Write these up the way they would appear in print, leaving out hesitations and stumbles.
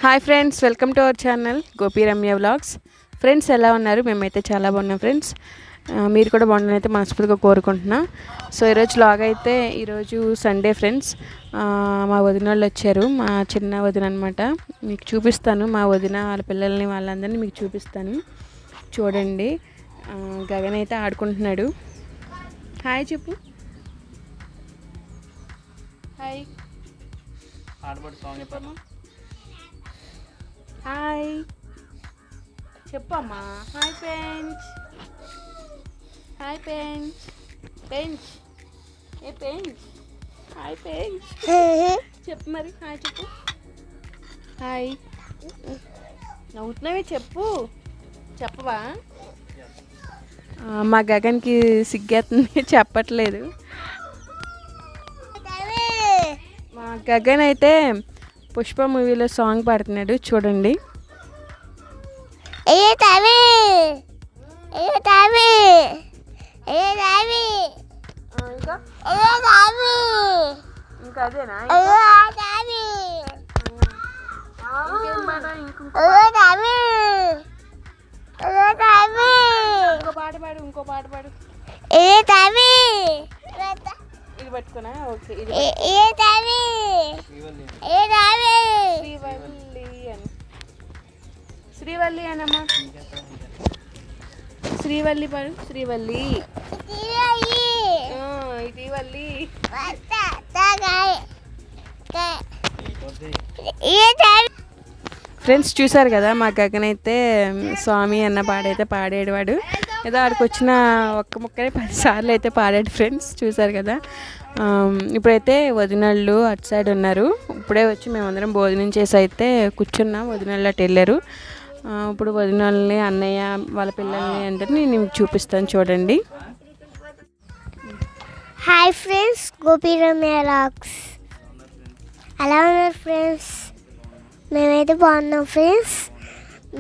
Hi friends, welcome to our channel Gopi Ramya vlogs. Friends ఎలా ఉన్నారు? మేమైతే చాలా బాగున్నాం ఫ్రెండ్స్. మీరు కూడా బాగున్నారని అయితే మనస్ఫూర్తిగా కోరుకుంటున్నా. సో ఈరోజు వ్లాగ్ అయితే ఈరోజు సండే ఫ్రెండ్స్. మా వదిన వాళ్ళు వచ్చారు, మా చిన్న వదిన అనమాట. మీకు చూపిస్తాను మా వదిన వాళ్ళ పిల్లల్ని వాళ్ళందరినీ మీకు చూపిస్తాను. చూడండి, గగన్ అయితే ఆడుకుంటున్నాడు. హాయ్ చెప్పు. హాయ్ హాయ్ చెప్పమ్మా. హాయ్ పెంచ్. హాయ్ పెంచ్. పెంచ్ ఏ పెంచ్. హాయ్ పెంచ్ చెప్పు మరి. హాయ్ చెప్పు. హాయ్. నవ్వుతున్నావే, చెప్పు. చెప్పవా? మా గగన్కి సిగ్గేస్తుంది, చెప్పట్లేదు. మా గగన్ అయితే పుష్ప మూవీలో సాంగ్ పాడుతున్నాడు, చూడండి. ఇంకా అదేనా? ఇంకో పాట పాడు, ఇంకో పాట పాడు. ఇది పట్టుకున్నా. ఓకే, ఇది శ్రీవల్లి అనమ్మా. శ్రీవల్లి పాడు. శ్రీవల్లి. ఇది వల్లి. ఫ్రెండ్స్ చూసారు కదా, మా గగన్ అయితే స్వామి అన్న పాడైతే పాడాడు. వాడు ఏదో ఆడికి వచ్చిన ఒక్క ముక్కనే 10 సార్లు అయితే పాడాడు ఫ్రెండ్స్, చూసారు కదా. ఇప్పుడైతే వదినళ్ళు అటు సైడ్ ఉన్నారు. ఇప్పుడే వచ్చి మేమందరం భోజనం చేసి అయితే కూర్చున్నాం. వదినళ్ళు అటు వెళ్ళారు. ఇప్పుడు వదినల్ని, అన్నయ్య వాళ్ళ పిల్లల్ని అందరినీ నేను చూపిస్తాను, చూడండి. Hi friends, Gopi Ramya vlogs. ఎలా ఉన్నారు ఫ్రెండ్స్? మేమైతే బాగున్నాం ఫ్రెండ్స్.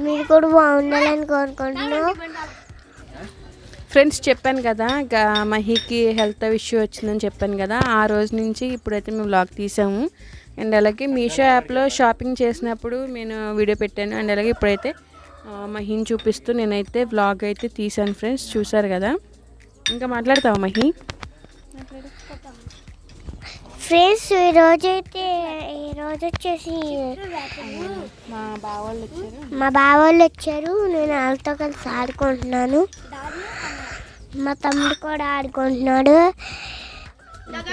మీరు కూడా బాగుండాలని కోరుకుంటున్నాం ఫ్రెండ్స్. చెప్పాను కదా, మహికి హెల్త్ ఇష్యూ వచ్చిందని చెప్పాను కదా. ఆ రోజు నుంచి ఇప్పుడైతే మేము వ్లాగ్ తీసాము. అండ్ అలాగే మీషో యాప్లో షాపింగ్ చేసినప్పుడు నేను వీడియో పెట్టాను. అండ్ అలాగే ఇప్పుడైతే మహిని చూపిస్తూ నేనైతే వ్లాగ్ అయితే తీసాను ఫ్రెండ్స్, చూసారు కదా. ఇంకా మాట్లాడతావా మహి? ఫ్రెండ్స్ ఈరోజు వచ్చేసి మా బావోళ్ళు వచ్చారు. నేను వాళ్ళతో కలిసి ఆడుకుంటున్నాను. మా తమ్ముడు కూడా ఆడుకుంటున్నాడు. నాకు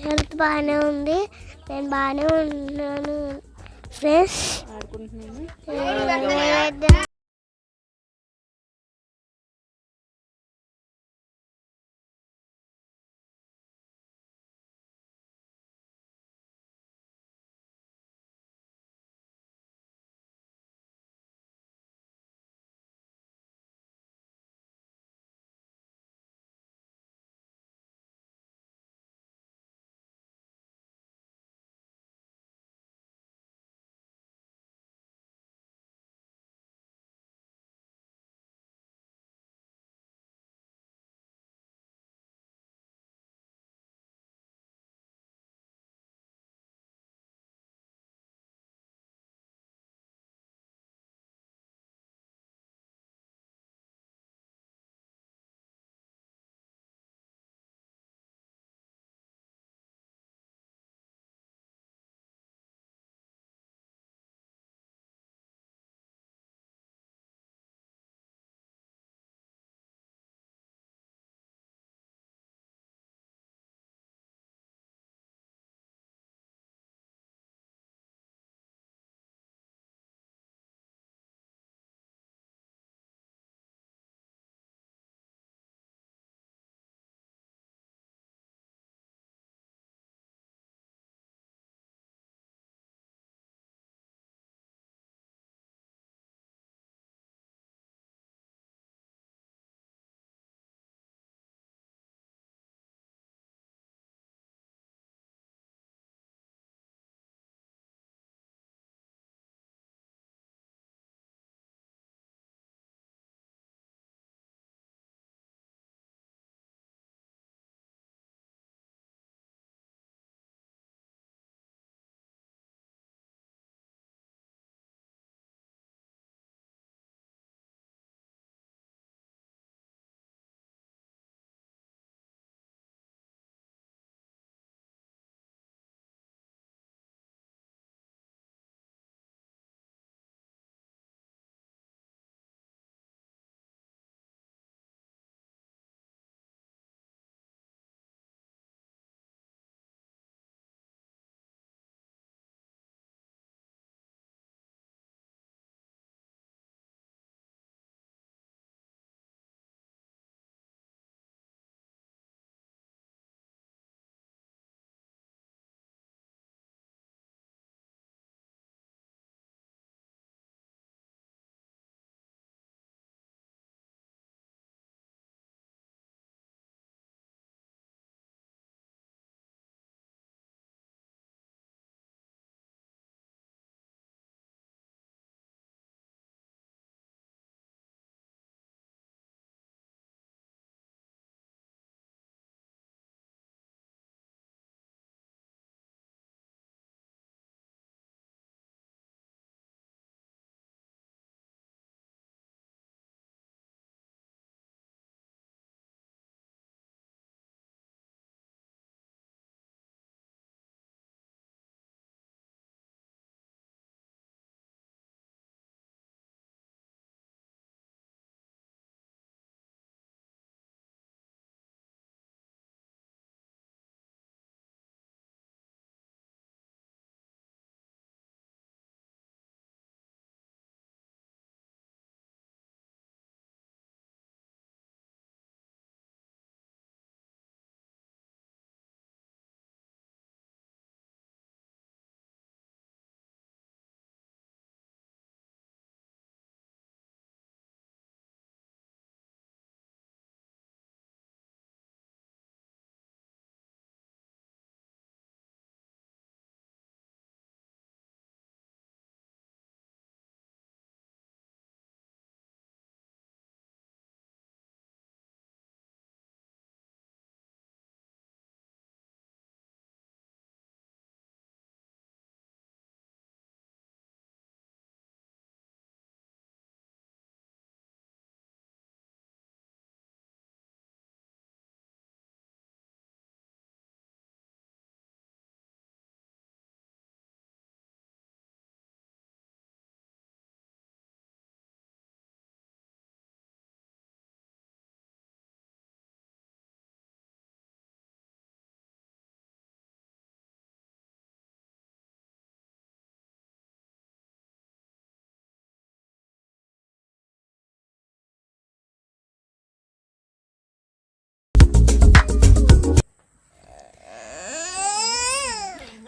హెల్త్ బాగానే ఉంది. నేను బాగానే ఉంటున్నాను ఫ్రెండ్స్.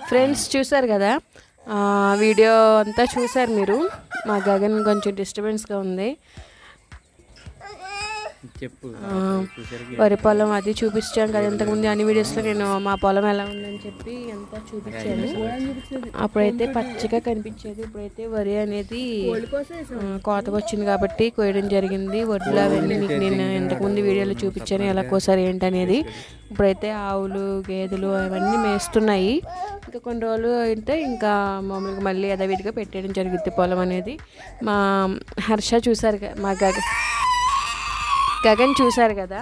ఫ్రెండ్స్ చూసారు కదా, వీడియో అంతా చూసారు మీరు. మా గగన్ కొంచెం డిస్టర్బెన్స్గా ఉంది. చెప్పు. వరి పొలం అది చూపించాను కదా ఇంతకుముందు అన్ని వీడియోస్లో. నేను మా పొలం ఎలా ఉందని చెప్పి అంతా చూపించాను. అప్పుడైతే పచ్చగా కనిపించేది, ఇప్పుడైతే వరి అనేది కోతకు వచ్చింది కాబట్టి కోయడం జరిగింది. వడ్లు అవన్నీ మీకు నేను ఇంతకుముందు వీడియోలో చూపించాను ఎలా కోసారు ఏంటనేది. ఇప్పుడైతే ఆవులు గేదెలు అవన్నీ మేస్తున్నాయి. ఇంకా కొన్ని రోజులు అయితే ఇంకా మామూలుగా మళ్ళీ యథావిధిగా పెట్టేయడం జరుగుద్ది పొలం అనేది. మా హర్ష చూసారు, మా గగన్ చూసారు కదా.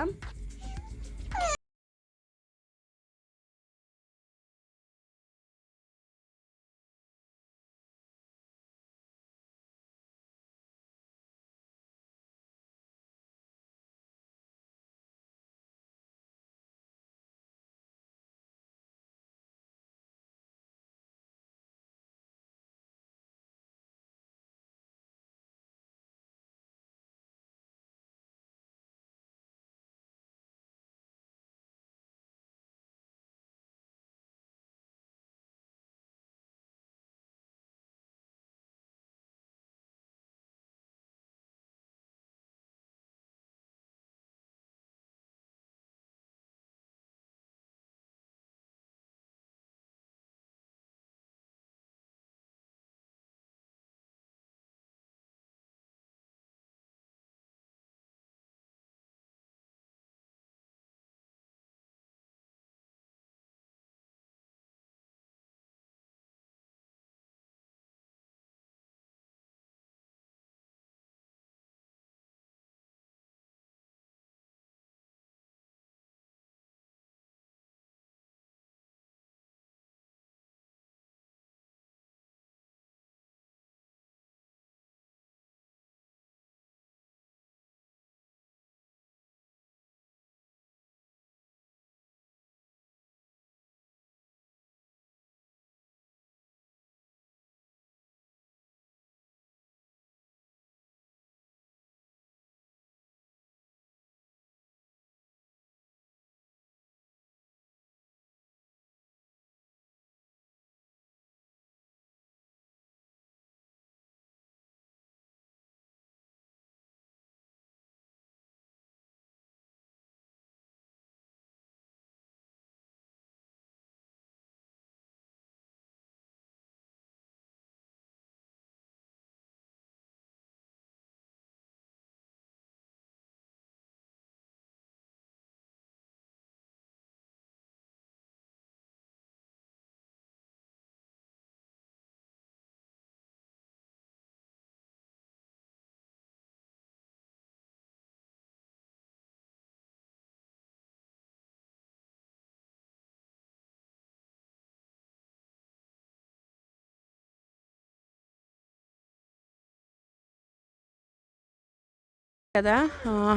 కదా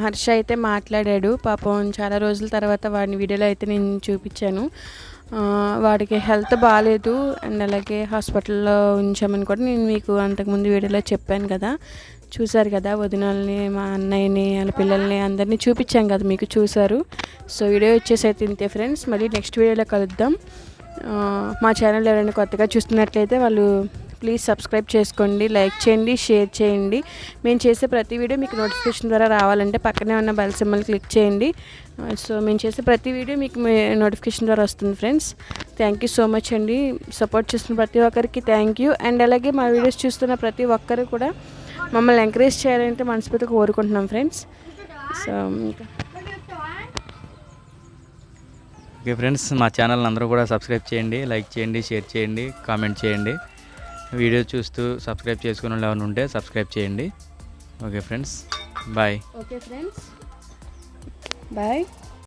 హర్ష అయితే మాట్లాడాడు. పాపం చాలా రోజుల తర్వాత వాడిని వీడియోలో అయితే నేను చూపించాను. వాడికి హెల్త్ బాగాలేదు అండ్ అలాగే హాస్పిటల్లో ఉంచామని కూడా నేను మీకు అంతకుముందు వీడియోలో చెప్పాను కదా. చూసారు కదా, వదినల్ని మా అన్నయ్యని వాళ్ళ పిల్లల్ని అందరినీ చూపించాం కదా, మీకు చూసారు. సో వీడియో వచ్చేసి అయితే ఇంతే ఫ్రెండ్స్. మళ్ళీ నెక్స్ట్ వీడియోలో కలుద్దాం. మా ఛానల్ ఎవరైనా కొత్తగా చూస్తున్నట్లయితే వాళ్ళు ప్లీజ్ సబ్స్క్రైబ్ చేసుకోండి, లైక్ చేయండి, షేర్ చేయండి. మేము చేసే ప్రతి వీడియో మీకు నోటిఫికేషన్ ద్వారా రావాలంటే పక్కనే ఉన్న బెల్ సింబల్ క్లిక్ చేయండి. సో మేము చేసే ప్రతి వీడియో మీకు నోటిఫికేషన్ ద్వారా వస్తుంది friends. Thank you so much అండి. సపోర్ట్ చేస్తున్న ప్రతి ఒక్కరికి థ్యాంక్ యూ. అండ్ అలాగే మా వీడియోస్ చూస్తున్న ప్రతి ఒక్కరు కూడా మమ్మల్ని ఎంకరేజ్ చేయాలంటే మనస్ఫూర్తిగా కోరుకుంటున్నాం ఫ్రెండ్స్. సో ఓకే ఫ్రెండ్స్, మా ఛానల్ అందరూ కూడా సబ్స్క్రైబ్ చేయండి, లైక్ చేయండి, షేర్ చేయండి, కామెంట్ చేయండి. వీడియో చూస్తూ సబ్స్క్రైబ్ చేసుకునే వాళ్ళు ఎవరైనా ఉంటే సబ్స్క్రైబ్ చేయండి. Okay friends, bye. Okay friends, bye.